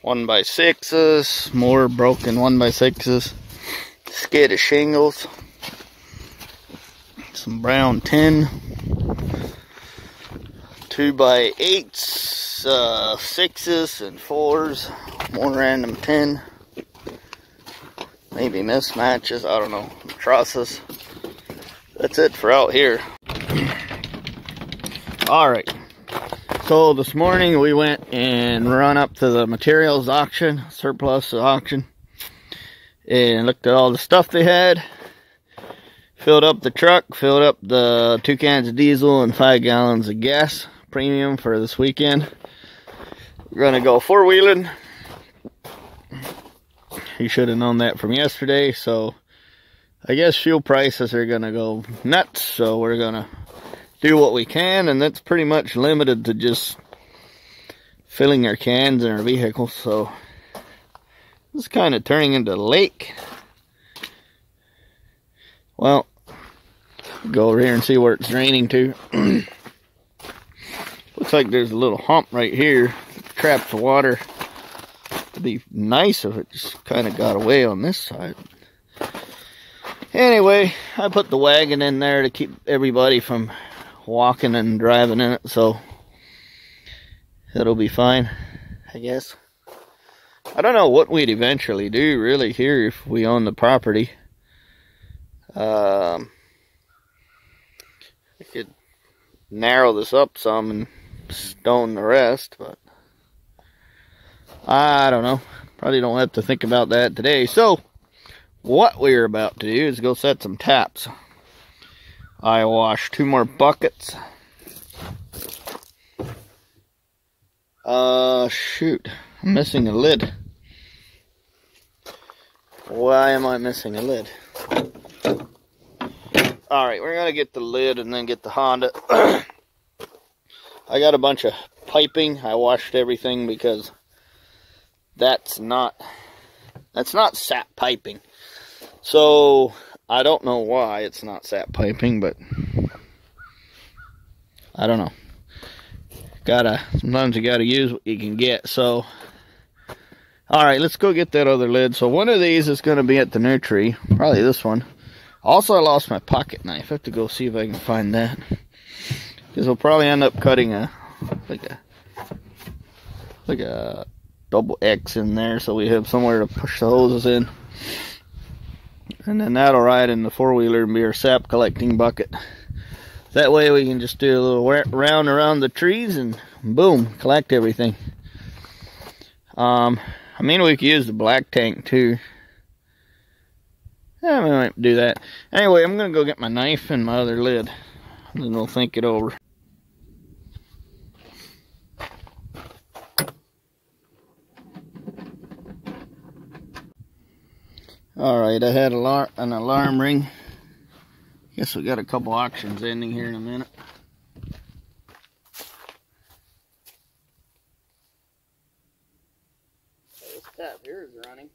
1x6s, more broken 1x6s, skid of shingles, some brown tin, 2x8s, 6s and 4s, more random tin, maybe mismatches, I don't know, trusses. That's it for out here. Alright, so this morning we went and run up to the materials auction, surplus auction, and looked at all the stuff they had. Filled up the truck, filled up the 2 cans of diesel and 5 gallons of gas premium for this weekend. We're gonna go 4-wheeling. You should have known that from yesterday, so I guess fuel prices are gonna go nuts, so we're gonna do what we can, and that's pretty much limited to just filling our cans in our vehicles. So it's kind of turning into a lake. Well, go over here and see where it's draining to. Looks like there's a little hump right here that traps the water. It'd be nice if it just kind of got away on this side. Anyway, I put the wagon in there to keep everybody from walking and driving in it, so it'll be fine, I guess. I don't know what we'd eventually do really here if we own the property. I could narrow this up some and stone the rest, but I don't know. Probably don't have to think about that today. So what we're about to do is go set some taps. I washed 2 more buckets. Shoot. I'm missing a lid. Why am I missing a lid? Alright, we're gonna get the lid and then get the Honda. I got a bunch of piping. I washed everything because that's not sap piping. So I don't know why it's not sap piping, but I don't know. Sometimes you gotta use what you can get. So, alright, let's go get that other lid. So one of these is gonna be at the new tree. Probably this one. Also, I lost my pocket knife. I have to go see if I can find that. Because we'll probably end up cutting like a double X in there, so we have somewhere to push the hoses in. And then that'll ride in the 4-wheeler and be our sap collecting bucket. That way we can just do a little round around the trees and boom, collect everything. I mean, we could use the black tank too. Yeah, we might do that. Anyway, I'm gonna go get my knife and my other lid, and then we'll think it over. Alright, I had an alarm ring. Guess we got a couple auctions ending here in a minute. This tap here is running.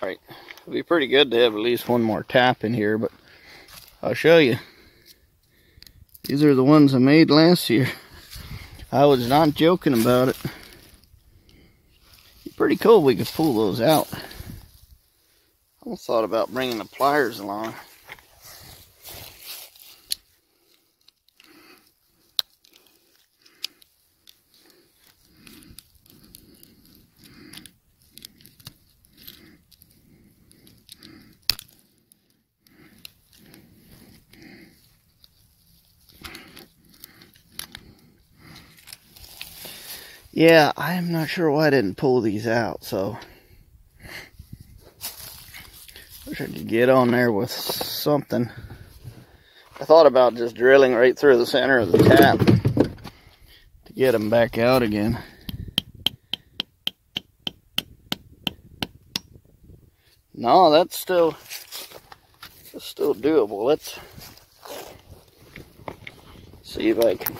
Right. It'd be pretty good to have at least one more tap in here, but I'll show you. These are the ones I made last year. I was not joking about it. Pretty cool we could pull those out. I almost thought about bringing the pliers along. Yeah, I'm not sure why I didn't pull these out, so wish I could get on there with something. I thought about just drilling right through the center of the tap to get them back out again. No, that's still doable. Let's see if I can.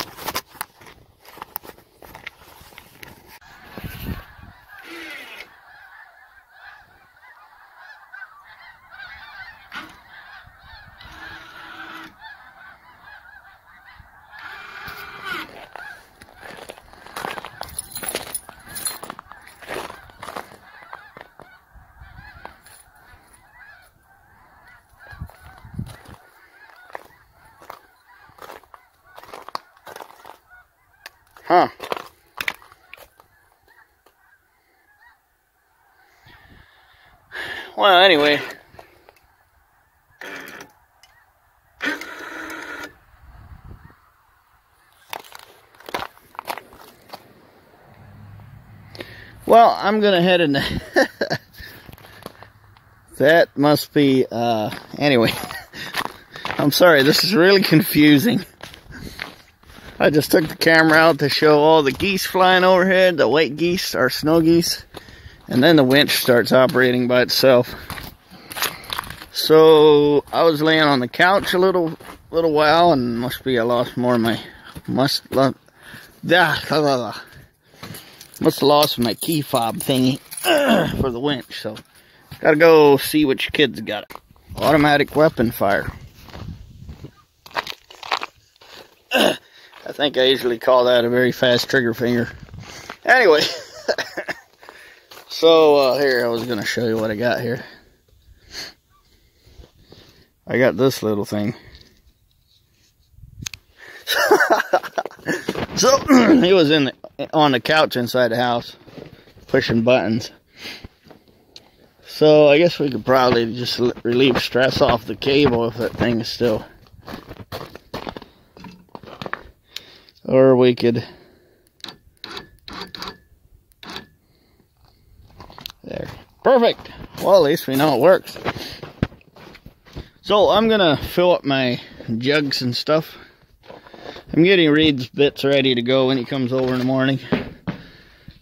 Huh. Well, anyway. Well, I'm gonna head in. That must be, anyway. I'm sorry, this is really confusing. I just took the camera out to show all the geese flying overhead, the white geese, or snow geese, and then the winch starts operating by itself. So I was laying on the couch a little while, and must be I lost more of my must have lost my key fob thingy for the winch. So gotta go see which kid's got it. Automatic weapon fire. I think I usually call that a very fast trigger finger. Anyway, so here, I was going to show you what I got here. I got this little thing. So, he was on the couch inside the house, pushing buttons. So, I guess we could probably just relieve stress off the cable if that thing is still... Or we could, there, perfect. Well, at least we know it works. So I'm gonna fill up my jugs and stuff. I'm getting Reed's bits ready to go when he comes over in the morning.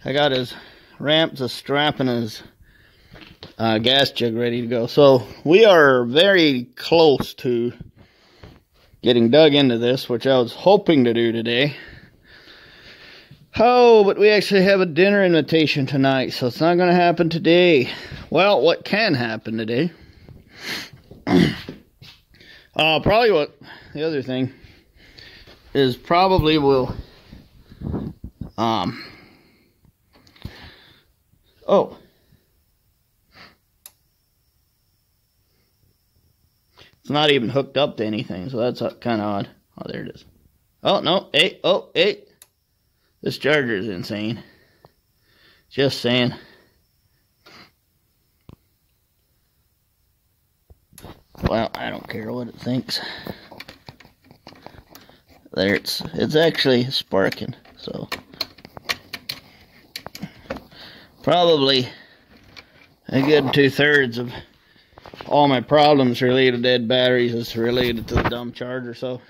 I got his ramps, a strap, and his gas jug ready to go. So we are very close to getting dug into this, which I was hoping to do today. Oh, but we actually have a dinner invitation tonight, so it's not going to happen today. Well, what can happen today? Probably what the other thing is probably we'll oh. It's not even hooked up to anything, so that's kind of odd. Oh, there it is. Oh, no. Hey, oh, hey. This charger is insane. Just saying. Well, I don't care what it thinks. There, it's actually sparking, so. Probably a good 2/3 of all my problems related to dead batteries is related to the dumb charger. So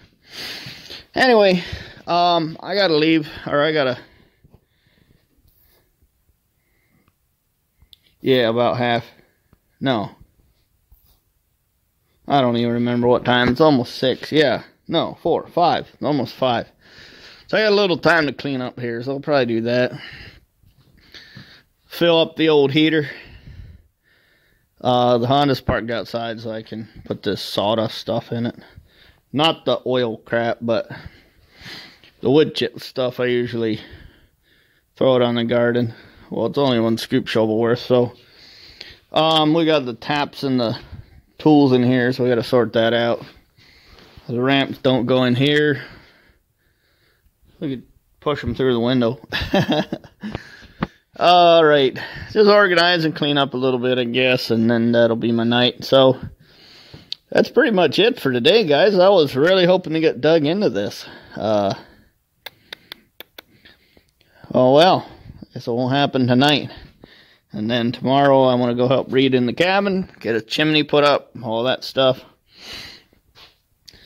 anyway, I gotta leave, or yeah, about half. No, I don't even remember what time. It's almost 6. Yeah, no, 4, 5, almost 5. So I got a little time to clean up here, so I'll probably do that. Fill up the old heater. The Honda's parked outside so I can put this sawdust stuff in it. Not the oil crap, but the wood chip stuff. I usually throw it on the garden. Well, it's only one scoop shovel worth, so we got the taps and the tools in here, so we got to sort that out. The ramps don't go in here. We could push them through the window. Alright, just organize and clean up a little bit, I guess, and then that'll be my night. So, that's pretty much it for today, guys. I was really hoping to get dug into this. Oh well, guess it won't happen tonight. And then tomorrow I want to go help Reed in the cabin, get a chimney put up, all that stuff.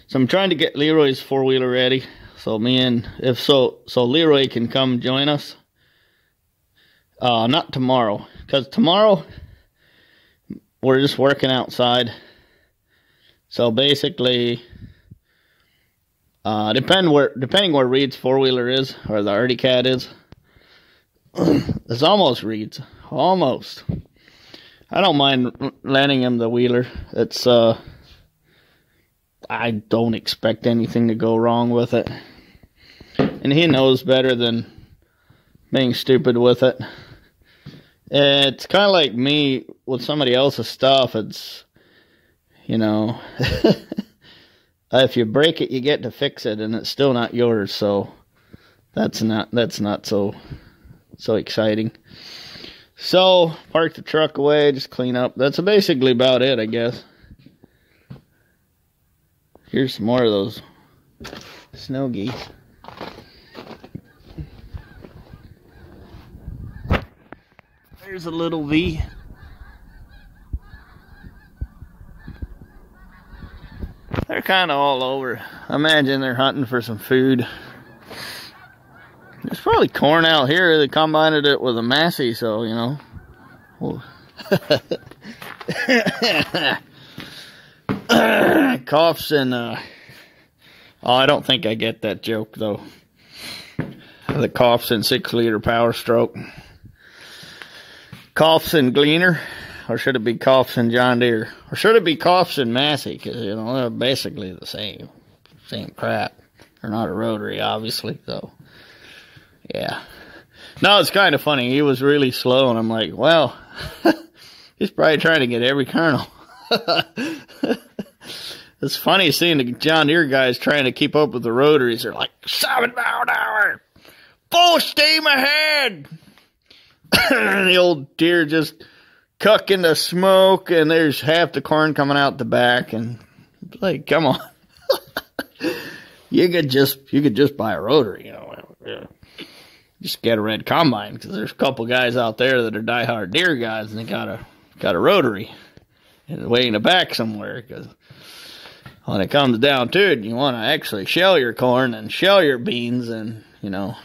So I'm trying to get Leroy's four-wheeler ready. So so Leroy can come join us. Not tomorrow, because tomorrow we're just working outside. So basically, depending where Reed's four-wheeler is, or the Artie Cat is, it's almost Reed's. Almost. I don't mind lending him the wheeler. It's, I don't expect anything to go wrong with it. And he knows better than being stupid with it. It's kind of like me with somebody else's stuff. It's, you know, if you break it, you get to fix it, and it's still not yours. So that's not so exciting. So park the truck away, just clean up. That's basically about it, I guess. Here's some more of those snow geese. There's a little V. They're kind of all over. I imagine they're hunting for some food. There's probably corn out here. They combined it with a Massey, so, you know. Coughs and, oh, I don't think I get that joke, though. The coughs and 6-liter Power Stroke. Coughs and Gleaner, or should it be coughs and John Deere? Or should it be coughs and Massey? Because, you know, they're basically the same crap. They're not a rotary, obviously, so, yeah. No, it's kind of funny. He was really slow, and I'm like, well, he's probably trying to get every kernel. It's funny seeing the John Deere guys trying to keep up with the rotaries. They're like, 7 miles an hour, full steam ahead. The old deer just cucking the smoke, and there's half the corn coming out the back, and it's like, come on. you could just buy a rotary, you know. Just get a red combine, because there's a couple guys out there that are diehard deer guys, and they got a rotary and way in the back somewhere, because when it comes down to it, you want to actually shell your corn and shell your beans, and, you know,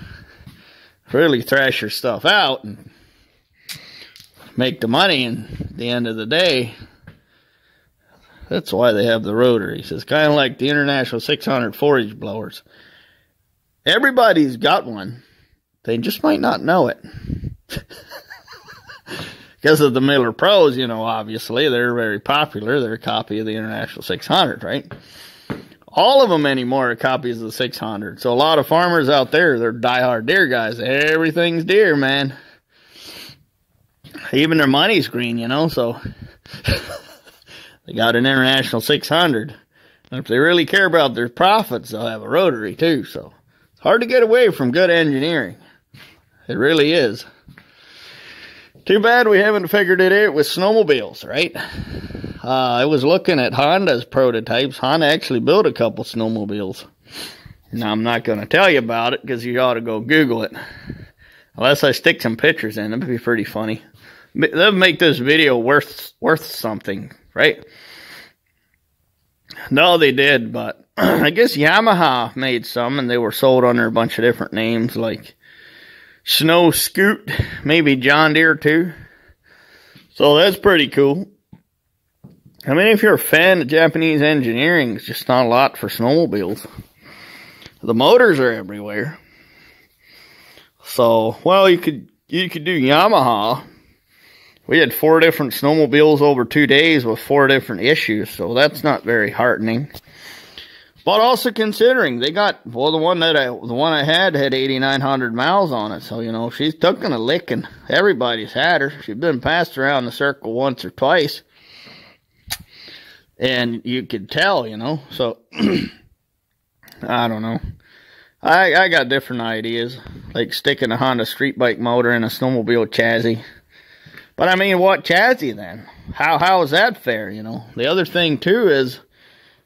really thrash your stuff out and make the money. And at the end of the day, that's why they have the rotaries. It's kind of like the International 600 forage blowers. Everybody's got one. They just might not know it. Because of the Miller Pros, you know, obviously, they're very popular. They're a copy of the International 600, right? All of them anymore are copies of the 600. So a lot of farmers out there, they're diehard deer guys. Everything's deer, man. Even their money's green, you know, so they got an International 600. And if they really care about their profits, they'll have a rotary too. So it's hard to get away from good engineering. It really is. Too bad we haven't figured it out with snowmobiles, right? I was looking at Honda's prototypes. Honda actually built a couple snowmobiles. Now, I'm not going to tell you about it because you ought to go Google it. Unless I stick some pictures in, it'd be pretty funny. That'll make this video worth something, right? No, they did, but I guess Yamaha made some, and they were sold under a bunch of different names, like Snow Scoot, maybe John Deere too. So that's pretty cool. I mean, if you're a fan of Japanese engineering, it's just not a lot for snowmobiles. The motors are everywhere. So, well, you could do Yamaha, We had 4 different snowmobiles over 2 days with 4 different issues, so that's not very heartening. But also considering they got, well, the one I had 8,900 miles on it, so you know she's taken a licking. Everybody's had her. She's been passed around the circle once or twice, and you could tell, you know. So I don't know. I got different ideas, like sticking a Honda street bike motor in a snowmobile chassis. But I mean, what chassis then? How is that fair, you know? The other thing too is,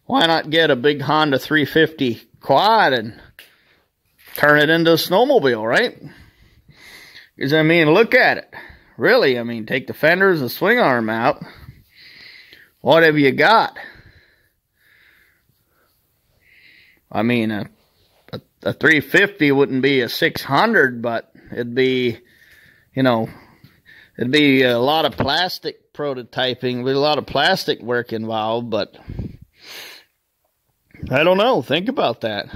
why not get a big Honda 350 quad and turn it into a snowmobile, right? Because I mean, look at it. Really, I mean, take the fenders and swing arm out. What have you got? I mean, a 350 wouldn't be a 600, but it'd be, you know, it'd be a lot of plastic prototyping, with a lot of plastic work involved, but I don't know. Think about that.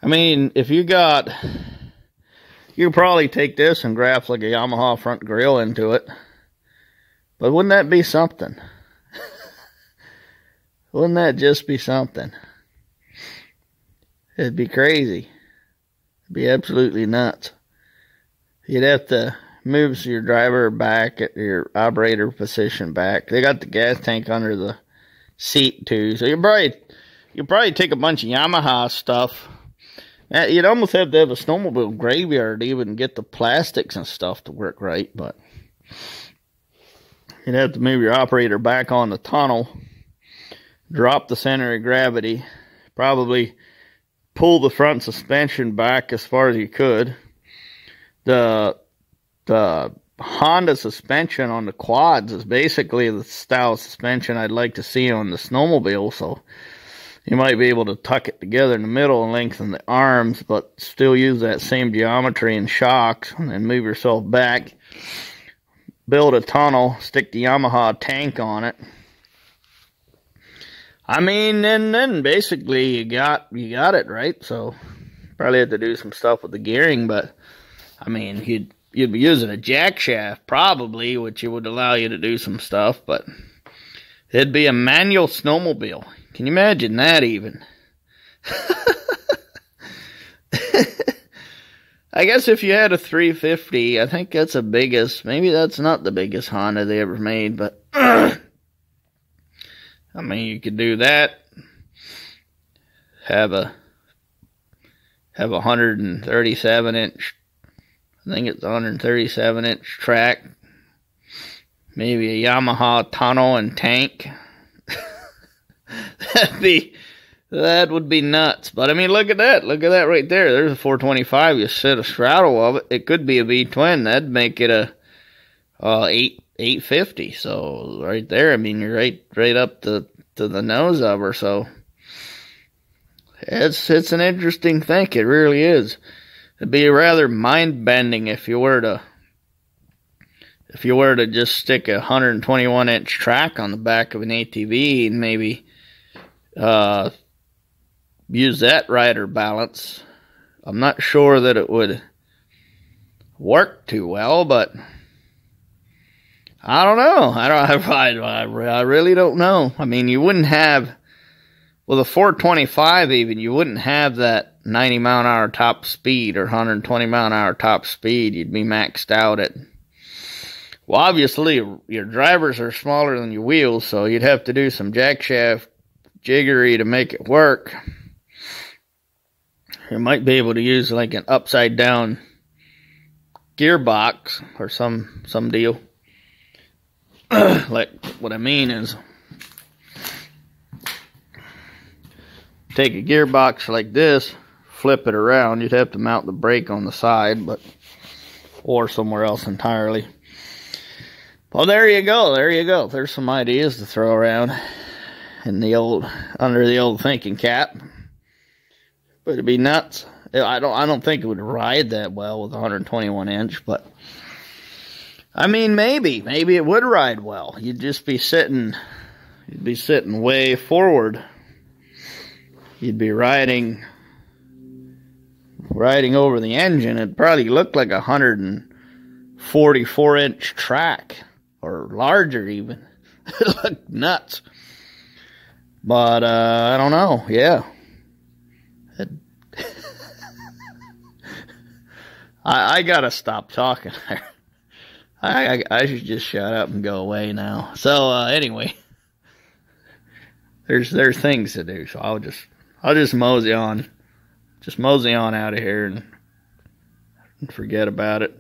I mean, if you got, you could probably take this and graft like a Yamaha front grille into it. But wouldn't that be something? Wouldn't that just be something? It'd be crazy. It'd be absolutely nuts. You'd have to move your driver back, at your operator position back. They got the gas tank under the seat too, so you probably take a bunch of Yamaha stuff. You'd almost have to have a snowmobile graveyard to even get the plastics and stuff to work right, but you'd have to move your operator back on the tunnel, drop the center of gravity, probably pull the front suspension back as far as you could. The Honda suspension on the quads is basically the style of suspension I'd like to see on the snowmobile, so you might be able to tuck it together in the middle and lengthen the arms, but still use that same geometry and shocks, and then move yourself back, build a tunnel, stick the Yamaha tank on it. I mean, and then basically you got it, right? So probably have to do some stuff with the gearing, but I mean, you'd be using a jack shaft probably, which would allow you to do some stuff, but it'd be a manual snowmobile. Can you imagine that even? I guess if you had a 350, I think that's the biggest. Maybe that's not the biggest Honda they ever made, but I mean, you could do that. Have a 137-inch. I think it's a 137-inch track. Maybe a Yamaha tunnel and tank. That would be nuts. But I mean, look at that. Look at that right there. There's a 425. You set a straddle of it. It could be a V-twin. That'd make it a 850. So right there, I mean, you're right up to the nose of her. So it's an interesting thing. It really is. It'd be rather mind-bending if you were to just stick a 121-inch track on the back of an ATV and maybe use that rider balance. I'm not sure that it would work too well, but I don't know. I really don't know. I mean, you wouldn't have, with a 425 even, you wouldn't have that 90 mile an hour top speed or 120 mile an hour top speed. You'd be maxed out at, well, obviously your drivers are smaller than your wheels, so you'd have to do some jack shaft jiggery to make it work. You might be able to use like an upside down gearbox or some deal. Like, what I mean is, take a gearbox like this, flip it around. You'd have to mount the brake on the side, or somewhere else entirely. Well, there you go. There you go. There's some ideas to throw around in under the old thinking cap. But it'd be nuts. I don't think it would ride that well with a 121-inch, but I mean, maybe it would ride well. You'd just be sitting way forward. You'd be riding over the engine. It'd probably look like a 100 and 44-inch track, or larger even. It looked nuts. But, I don't know, yeah. I gotta stop talking. I should just shut up and go away now. So, anyway. There's things to do, so I'll just mosey on. Just mosey on out of here and forget about it.